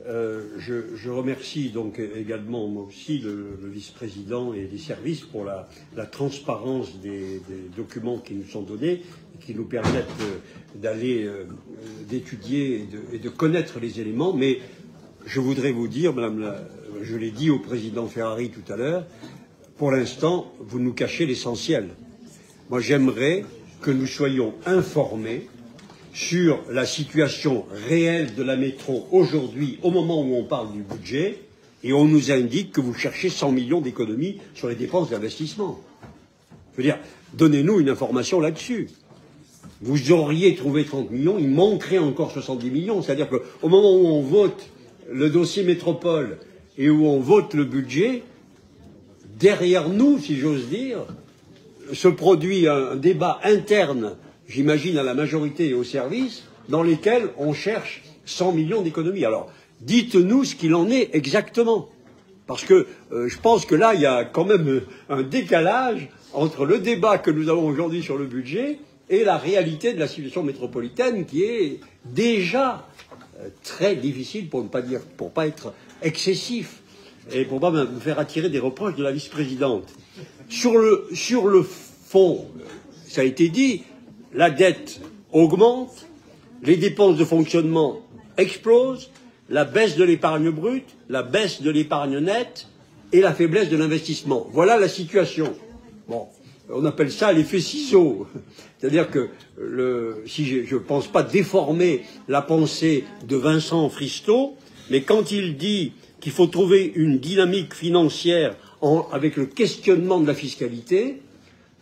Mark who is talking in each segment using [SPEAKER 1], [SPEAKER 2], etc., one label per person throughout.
[SPEAKER 1] Je remercie donc également moi aussi le vice-président et les services pour la transparence des documents qui nous sont donnés et qui nous permettent d'aller d'étudier et de connaître les éléments. Mais je voudrais vous dire, je l'ai dit au président Ferrari tout à l'heure, pour l'instant, vous nous cachez l'essentiel. Moi, j'aimerais que nous soyons informés sur la situation réelle de la métro aujourd'hui, au moment où on parle du budget, et on nous indique que vous cherchez 100 millions d'économies sur les dépenses d'investissement. Je veux dire, donnez-nous une information là-dessus. Vous auriez trouvé 30 millions, il manquerait encore 70 millions. C'est-à-dire qu'au moment où on vote le dossier métropole et où on vote le budget, derrière nous, si j'ose dire, se produit un débat interne, j'imagine, à la majorité et au service, dans lesquels on cherche 100 millions d'économies. Alors, dites-nous ce qu'il en est exactement. Parce que je pense que là, il y a quand même un décalage entre le débat que nous avons aujourd'hui sur le budget et la réalité de la situation métropolitaine qui est déjà très difficile, pour ne pas dire, pour pas être excessif et pour ne pas me faire attirer des reproches de la vice-présidente. Sur le fond, ça a été dit, la dette augmente, les dépenses de fonctionnement explosent, la baisse de l'épargne brute, la baisse de l'épargne nette et la faiblesse de l'investissement. Voilà la situation. Bon, on appelle ça l'effet ciseau. C'est-à-dire que, si je ne pense pas déformer la pensée de Vincent Fristo, mais quand il dit qu'il faut trouver une dynamique financière avec le questionnement de la fiscalité,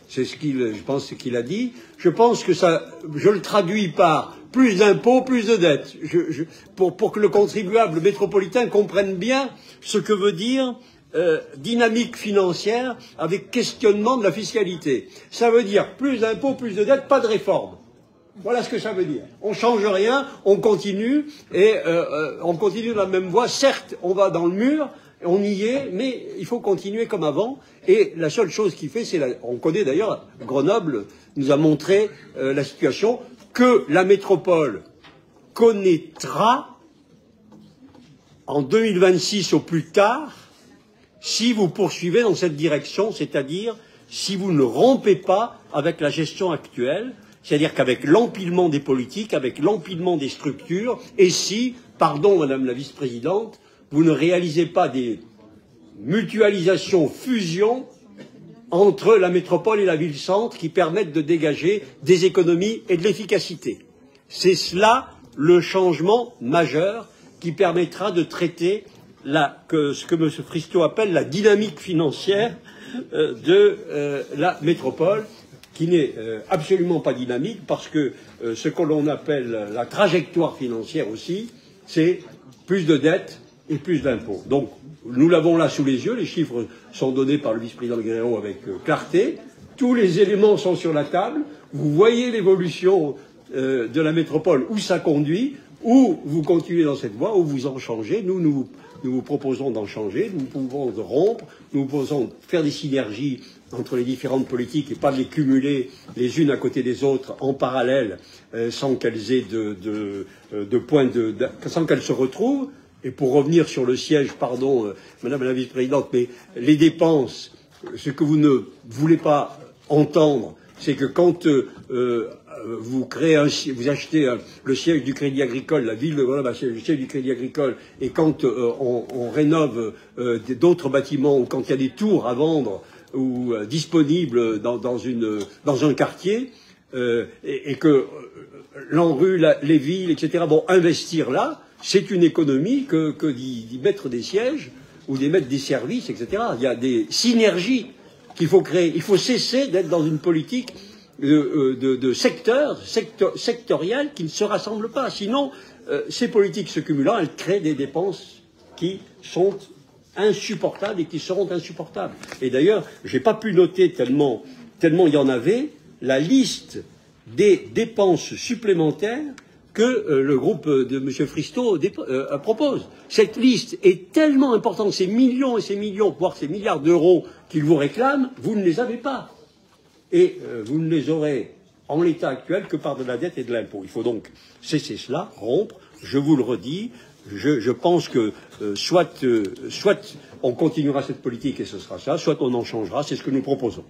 [SPEAKER 1] c'est je pense ce qu'il a dit. Je pense que ça, je le traduis par plus d'impôts, plus de dettes. Pour que le contribuable métropolitain comprenne bien ce que veut dire dynamique financière avec questionnement de la fiscalité. Ça veut dire plus d'impôts, plus de dettes, pas de réforme. Voilà ce que ça veut dire. On ne change rien, on continue, et on continue dans la même voie. Certes, on va dans le mur, on y est, mais il faut continuer comme avant. Et la seule chose qui fait, on connaît d'ailleurs, Grenoble nous a montré la situation, que la métropole connaîtra en 2026 au plus tard, si vous poursuivez dans cette direction, c'est-à-dire si vous ne rompez pas avec la gestion actuelle, c'est-à-dire qu'avec l'empilement des politiques, avec l'empilement des structures, et si, pardon Madame la Vice-présidente, vous ne réalisez pas des mutualisations, fusions entre la métropole et la ville-centre qui permettent de dégager des économies et de l'efficacité. C'est cela le changement majeur qui permettra de traiter ce que M. Fristo appelle la dynamique financière de la métropole, qui n'est absolument pas dynamique, parce que ce que l'on appelle la trajectoire financière aussi, c'est plus de dettes et plus d'impôts. Donc, nous l'avons là sous les yeux, les chiffres sont donnés par le vice-président Guerrero avec clarté, tous les éléments sont sur la table, vous voyez l'évolution de la métropole, où ça conduit, ou vous continuez dans cette voie, ou vous en changez. Nous vous proposons d'en changer, nous pouvons rompre, nous proposons de faire des synergies entre les différentes politiques et pas de les cumuler les unes à côté des autres en parallèle sans qu'elles aient sans qu'elles se retrouvent. Et pour revenir sur le siège, pardon, Madame la Vice-présidente, mais les dépenses, ce que vous ne voulez pas entendre, c'est que quand vous achetez le siège du Crédit Agricole, la ville de Grenoble, c'est le siège du Crédit Agricole, et quand on rénove d'autres bâtiments, ou quand il y a des tours à vendre ou disponibles dans un quartier, et que l'ANRU, les villes, etc., vont investir là, c'est une économie que d'y mettre des sièges ou d'y mettre des services, etc. Il y a des synergies qu'il faut créer. Il faut cesser d'être dans une politique sectorielle qui ne se rassemble pas. Sinon, ces politiques se cumulant, elles créent des dépenses qui sont insupportables et qui seront insupportables. Et d'ailleurs, je n'ai pas pu noter tellement il y en avait, la liste des dépenses supplémentaires que le groupe de M. Fristo propose. Cette liste est tellement importante, ces millions et ces millions, voire ces milliards d'euros qu'ils vous réclament, vous ne les avez pas. Et vous ne les aurez en l'état actuel que par de la dette et de l'impôt. Il faut donc cesser cela, rompre, je vous le redis, je pense que soit on continuera cette politique et ce sera ça, soit on en changera, c'est ce que nous proposons.